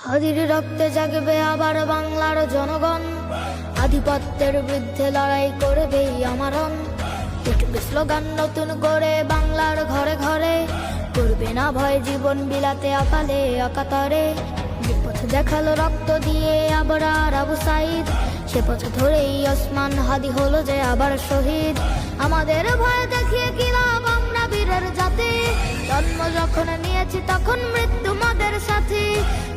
হাদির রক্তে জাগবে আবার বাংলার জনগণ, আধিপত্যের বিরুদ্ধে লড়াই করবে আমারণ। উঠবে স্লোগান নতুন করে বাংলার ঘরে ঘরে, করবে না ভয় জীবন বিলাতে আকালে অকাতরে। যে পথ দেখালো রক্ত দিয়ে আবরার আবু সাইদ, সে পথ ধরেই ওসমান হাদি হলো যে আবার শহীদ। আমাদের ভয় দেখিয়ে কি লাভ, আমরা বীরের জাতি, জন্ম যখন নিয়েছি তখন মৃত্যু আমাদের সাথী।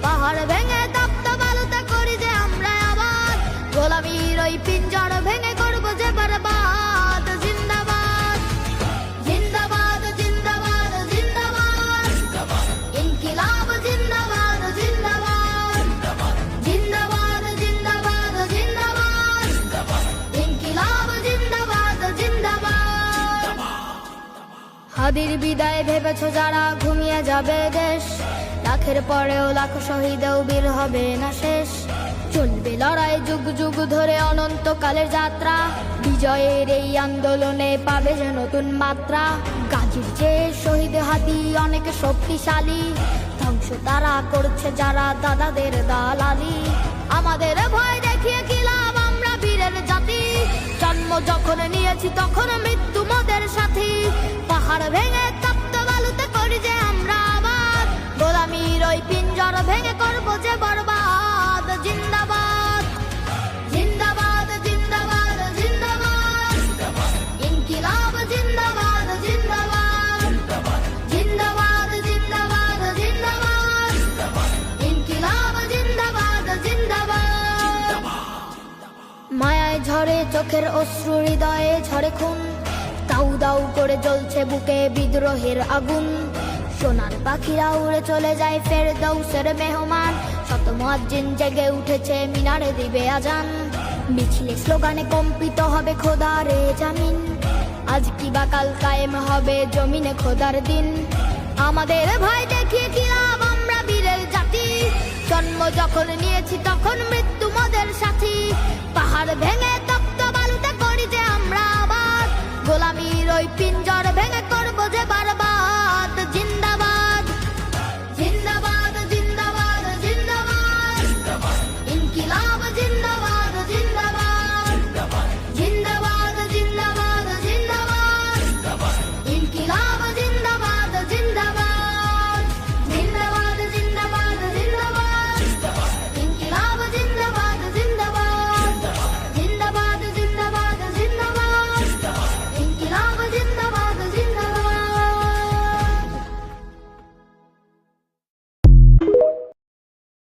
পাহাড় ভেঙে তপ্ত বালুতে করি যে আমরা আবার, গোলামীর ওই পিঞ্জর ভেঙে করবো যে বরবাদ। জিন্দাবাদ জিন্দাবাদ জিন্দাবাদ জিন্দাবাদ, ইনকিলাব জিন্দাবাদ জিন্দাবাদ, জিন্দাবাদ জিন্দাবাদ জিন্দাবাদ, ইনকিলাব জিন্দাবাদ জিন্দাবাদ। হাদির বিদায় ভেবেছো যারা, ঘুমিয়ে যাবে দেশ, লাখের পরেও লাখ শহীদেও বীর হবে না শেষ। চলবে লড়াই যুগ যুগ ধরে অনন্তকালের যাত্রা, বিজয়ের এই আন্দোলনে পাবে যে নতুন মাত্রা। গাজীর যে শহীদ হাদি অনেক শক্তিশালী, ধ্বংস তারা করছে যারা দাদাদের দালালি। আমাদের ভয় দেখিয়ে কি লাভ, আমরা বীরের জাতি, জন্ম যখন নিয়েছি তখন মৃত্যু মোদের সাথী। পাহাড় ভেঙে তপ্ত বালুতে করি যে আমরা আবার, গোলামীর ওই পিঞ্জর ভেঙে করবো যে বরবাদ। জিন্দাবাদ জিন্দাবাদ জিন্দাবাদ জিন্দাবাদ, ইনকিলাব জিন্দাবাদ জিন্দাবাদ, জিন্দাবাদ জিন্দাবাদ জিন্দাবাদ, ইনকিলাব জিন্দাবাদ জিন্দাবাদ। মায়ায় ঝরে চোখের অশ্রু, হৃদয়ে ঝরে খুন, দাউ দাউ করে জ্বলছে বুকে বিদ্রোহের আগুন। সোনার পাখিরা উড়ে চলে যায় ফেরদৌসের মেহমান, শত মুয়াজ্জিন জেগে উঠেছে মিনারে দিবে আজান। মিছিলে স্লোগানে কম্পিত হবে খোদারে জামিন, আজ কি বা কাল কায়েম হবে জমিনে খোদার দিন। আমাদের ভয় দেখিয়ে কি লাভ, আমরা বীরের জাতি, জন্ম যখন নিয়েছি তখন মৃত্যু মোদের সাথী। পাহাড় ভেঙে